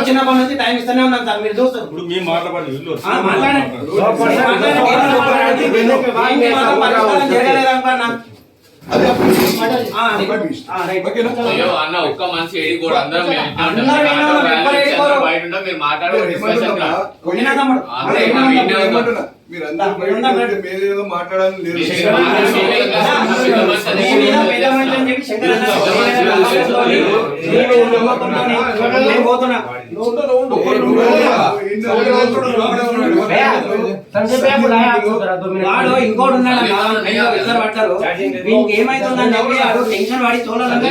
చిన్న పని నుంచి టైం ఇస్తానే ఉన్నాం సార్. మీరు చూస్తారు ఇప్పుడు మేము అన్న ఒక్క మనిషి ఏడి కూడా అందరం మీరు మాట్లాడే మీరేదో మాట్లాడాలని లేదు. వాడు ఇంకోటి ఉన్నాడు పడతారు. వీనికి ఏమైతుందని చెప్పి వాడు టెన్షన్ పడి చూడాలంటే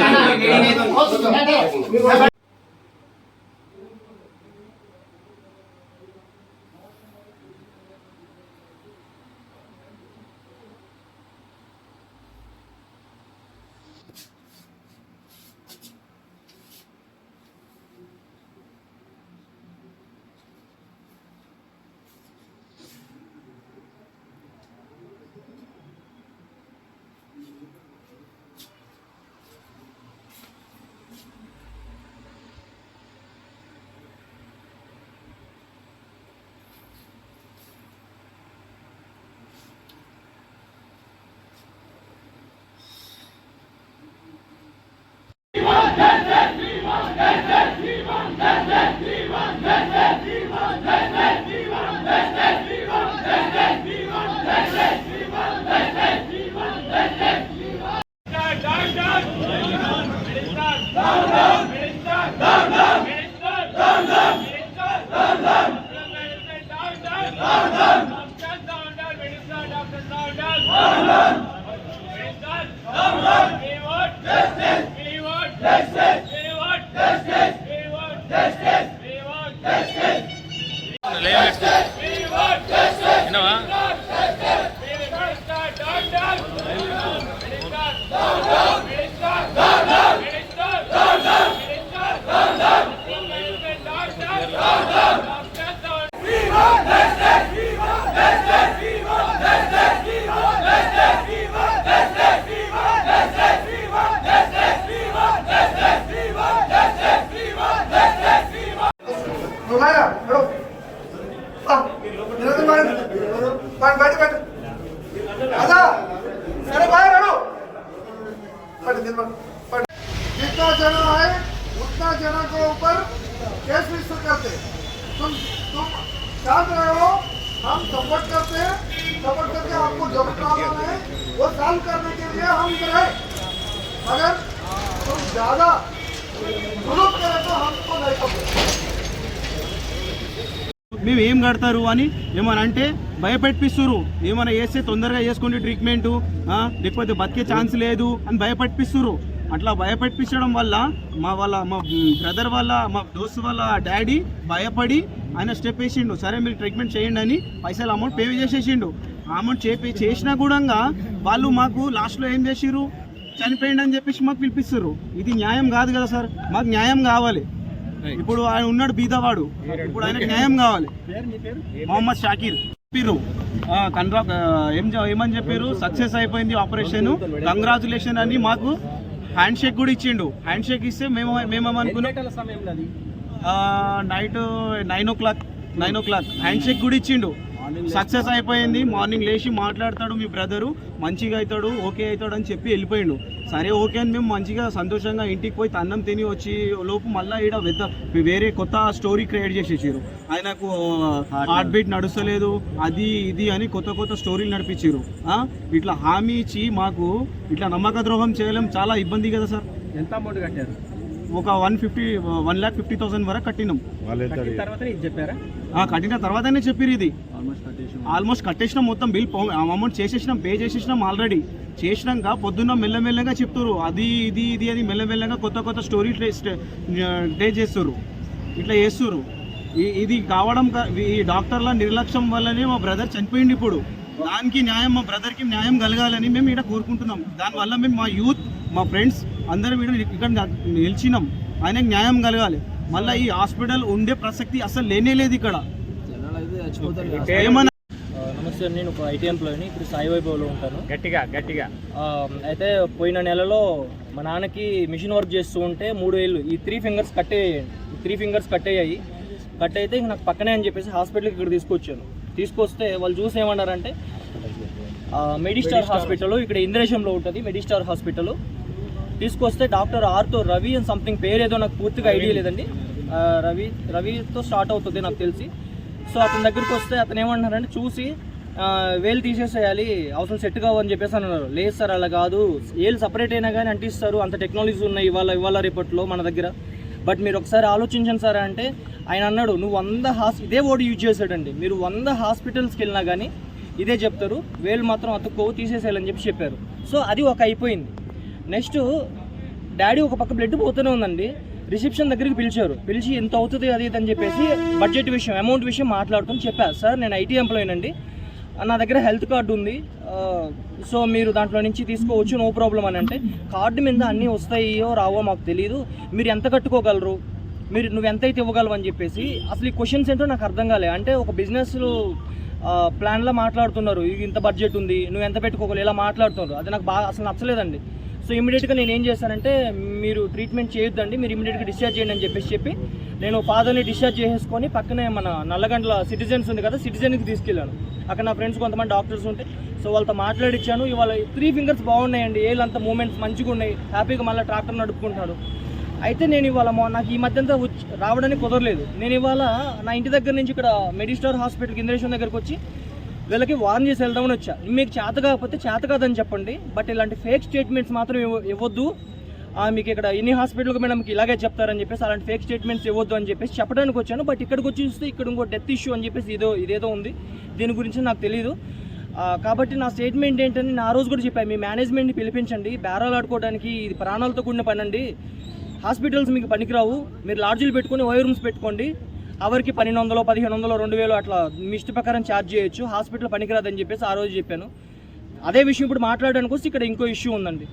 जितना जना है उतना जना के ऊपर केस रजिस्टर करते। तुम शांत रहो, हम सपोर्ट करते हैं। सपोर्ट करके आपको जो प्रॉब्लम है वो सॉल्व करने के लिए हम इधर है। अगर तुम ज्यादा जुलूम करे तो हमको नहीं करते। మేము ఏం కడతారు అని ఏమని అంటే భయపెట్టిస్తున్నారు. ఏమైనా చేస్తే తొందరగా చేసుకుంటే ట్రీట్మెంటు, లేకపోతే బతికే ఛాన్స్ లేదు అని భయపెట్టిస్తున్నారు. అట్లా భయపెట్టించడం వల్ల మా బ్రదర్ వాళ్ళ మా దోస్తు వాళ్ళ డాడీ భయపడి ఆయన స్టెప్ వేసిండు. సరే మీరు ట్రీట్మెంట్ చేయండి అని పైసలు అమౌంట్ పే చేసేసిండు. అమౌంట్ చేసినా కూడా వాళ్ళు మాకు లాస్ట్లో ఏం చేసిర్రు, చనిపోయింది అని చెప్పేసి మాకు పిలిపిస్తారు. ఇది న్యాయం కాదు కదా సార్. మాకు న్యాయం కావాలి. ఇప్పుడు ఆయన ఉన్నాడు బీదవాడు, ఇప్పుడు ఆయనకు న్యాయం కావాలి. మొహమ్మద్ షాకీర్ చెప్పారు, ఏమని చెప్పారు, సక్సెస్ అయిపోయింది ఆపరేషన్, కంగ్రాచులేషన్ అని మాకు హ్యాండ్ షేక్ కూడా ఇచ్చిండు. హ్యాండ్ షేక్ ఇస్తే మేమేమనుకున్నాం, నైట్ 9 o'clock హ్యాండ్ షేక్ కూడా ఇచ్చిండు. సక్సెస్ అయిపోయింది. మార్నింగ్ లేచి మాట్లాడతాడు మీ బ్రదరు, మంచిగా అవుతాడు, ఓకే అవుతాడు అని చెప్పి వెళ్ళిపోయిండు. సరే ఓకే అని మేము మంచిగా సంతోషంగా ఇంటికి పోయి అన్నం తిని వచ్చి లోపు మళ్ళీ ఈడ వేరే కొత్త స్టోరీ క్రియేట్ చేసేసారు. ఆయనకు హార్ట్ బీట్ నడుస్తలేదు, అది ఇది అని కొత్త స్టోరీలు నడిపించారు. ఇట్లా హామీ ఇచ్చి మాకు ఇట్లా నమ్మక ద్రోహం చేయడం చాలా ఇబ్బంది కదా సార్. ఎంత అమౌంట్ కట్టారు? ఒక 1,50,000 వరకు కట్టినాం. కట్టిన తర్వాతనే చెప్పారు. ఇది ఆల్మోస్ట్ కట్టేసినాం, మొత్తం బిల్ అమౌంట్ చేసేసినాం, పే చేసేసినాం ఆల్రెడీ. చేసినాక పొద్దున్న మెల్లమెల్లగా చెప్తారు అది ఇది అని మెల్లమెల్లగా కొత్త స్టోరీ డే చేస్తారు. ఇట్లా చేస్తారు. ఇది కావడం ఈ డాక్టర్ల నిర్లక్ష్యం వల్లనే మా బ్రదర్ చనిపోయింది. ఇప్పుడు దానికి న్యాయం, మా బ్రదర్కి న్యాయం కలగాలని మేము ఇక్కడ కోరుకుంటున్నాం. దానివల్ల మేము మా యూత్, మా ఫ్రెండ్స్ అందరం ఇక్కడ నిలిచినాం. ఆయనకు న్యాయం కలగాలి. మళ్ళీ ఈ హాస్పిటల్ ఉండే ప్రసక్తి అసలు లేనే లేదు ఇక్కడ. ఏమన్నా నమస్తే అండి, నేను ఒక ఐటీ ఎంప్లాయీని. ఇప్పుడు సాయి వైభవ్లో ఉంటాను. గట్టిగా అయితే పోయిన నెలలో మా నాన్నకి మిషన్ వర్క్ చేస్తూ ఉంటే 3 ఏళ్ళు ఈ 3 ఫింగర్స్ కట్ అయ్యాయి. 3 ఫింగర్స్ కట్ అయితే ఇంక నాకు పక్కనే అని చెప్పేసి హాస్పిటల్కి ఇక్కడ తీసుకొచ్చాను. తీసుకొస్తే వాళ్ళు చూసి ఏమన్నారంటే మెడిస్టార్ హాస్పిటల్ ఇక్కడ ఇంద్రేశంలో ఉంటుంది, మెడిస్టార్ హాస్పిటల్. తీసుకొస్తే డాక్టర్ ఆర్తో రవి అని సంథింగ్ పేరు ఏదో నాకు పూర్తిగా ఐడియా లేదండి. రవితో స్టార్ట్ అవుతుంది నాకు తెలిసి. సో అతని దగ్గరికి వస్తే అతను ఏమంటున్నారంటే చూసి వేలు తీసేసేయాలి, అవసరం సెట్ కావని చెప్పేసి అన్నారు. లేదు సార్ అలా కాదు, వేలు సపరేట్ అయినా కానీ అంటిస్తారు, అంత టెక్నాలజీ ఉన్నాయి ఇవాళ రేపట్లో మన దగ్గర. బట్ మీరు ఒకసారి ఆలోచించండి సార్ అంటే ఆయన అన్నాడు, నువ్వు 100 ఇదే వర్డ్ యూజ్ చేశాడండి, మీరు 100 హాస్పిటల్స్కి వెళ్ళినా కానీ ఇదే చెప్తారు, వేలు మాత్రం అతుక్కోవు తీసేసేయాలని చెప్పారు. సో అది ఒక అయిపోయింది. నెక్స్ట్ డాడీ ఒక పక్క బ్లడ్ పోతూనే ఉందండి. రిసెప్షన్ దగ్గరికి పిలిచి ఎంత అవుతుంది అది ఇది అని చెప్పేసి బడ్జెట్ విషయం, అమౌంట్ విషయం మాట్లాడుతూ చెప్పారు. సార్ నేను ఐటీ ఎంప్లాయీనండి, నా దగ్గర హెల్త్ కార్డు ఉంది, సో మీరు దాంట్లో నుంచి తీసుకోవచ్చు, నో ప్రాబ్లం అని అంటే కార్డు మీద అన్నీ వస్తాయో రావో మాకు తెలియదు, మీరు ఎంత కట్టుకోగలరు, నువ్వు ఎంత అయితే ఇవ్వగలవు అని చెప్పేసి అసలు ఈ క్వశ్చన్స్ ఏంటో నాకు అర్థం కాలే. అంటే ఒక బిజినెస్లో ప్లాన్లో మాట్లాడుతున్నారు, ఇంత బడ్జెట్ ఉంది, నువ్వు ఎంత పెట్టుకోగలవు, ఇలా మాట్లాడుతున్నారు. అది నాకు బాగా అసలు నచ్చలేదండి. సో ఇమీడియట్గా నేను ఏం చేశానంటే మీరు ట్రీట్మెంట్ చేయొద్దండి, మీరు ఇమీడియట్గా డిశ్చార్జ్ చేయండి అని చెప్పి నేను ఫాదర్ని డిశ్చార్జ్ చేసేసుకొని పక్కనే మన నల్లగండ్ల సిటిజన్స్ ఉంది కదా, సిటిజన్కి తీసుకెళ్ళాను. అక్కడ నా ఫ్రెండ్స్ కొంతమంది డాక్టర్స్ ఉంటే సో వాళ్ళతో మాట్లాడిచ్చాను. ఇవాళ 3 ఫింగర్స్ బాగున్నాయండి, ఏళ్ళంతా మూమెంట్స్ మంచిగా ఉన్నాయి, హ్యాపీగా మళ్ళీ ట్రాక్టర్ నడుపుకుంటున్నాడు. అయితే నేను ఇవాళ నాకు ఈ మధ్య అంతా రావడానికి కుదరలేదు. నేను ఇవాళ నా ఇంటి దగ్గర నుంచి ఇక్కడ మెడిస్టార్ హాస్పిటల్కి ఇంద్రేశ్వరం దగ్గరకు వచ్చి వీళ్ళకి వార్న్ చేసి వెళ్దామని వచ్చా. మీకు చేత కాకపోతే చేత కాదని చెప్పండి, బట్ ఇలాంటి ఫేక్ స్టేట్మెంట్స్ మాత్రం ఇవ్వద్దు, మీకు ఇక్కడ ఇన్ని హాస్పిటల్కి మేడంకి ఇలాగే చెప్తారని చెప్పేసి అలాంటి ఫేక్ స్టేట్మెంట్స్ ఇవ్వద్దు అని చెప్పేసి చెప్పడానికి వచ్చాను. బట్ ఇక్కడికి వచ్చి చూస్తే ఇక్కడ ఇంకో డెత్ ఇష్యూ అని చెప్పేసి ఇదేదో ఉంది, దీని గురించి నాకు తెలియదు. కాబట్టి నా స్టేట్మెంట్ ఏంటని నా రోజు కూడా చెప్పాను, మీ మేనేజ్మెంట్ని పిలిపించండి, బేరాలు ఆడుకోవడానికి ఇది ప్రాణాలతో కూడిన పని అండి, హాస్పిటల్స్ మీకు పనికిరావు, మీరు లాడ్జీలు పెట్టుకొని ఓయో రూమ్స్ పెట్టుకోండి, అవరికి 1200, 1500, 2000 అట్లా మీ ఇష్ట ప్రకారం ఛార్జ్ చేయొచ్చు, హాస్పిటల్ పనికిరాదని చెప్పేసి ఆ రోజు చెప్పాను. అదే విషయం ఇప్పుడు మాట్లాడడానికి వస్తే ఇక్కడ ఇంకో ఇష్యూ ఉందండి.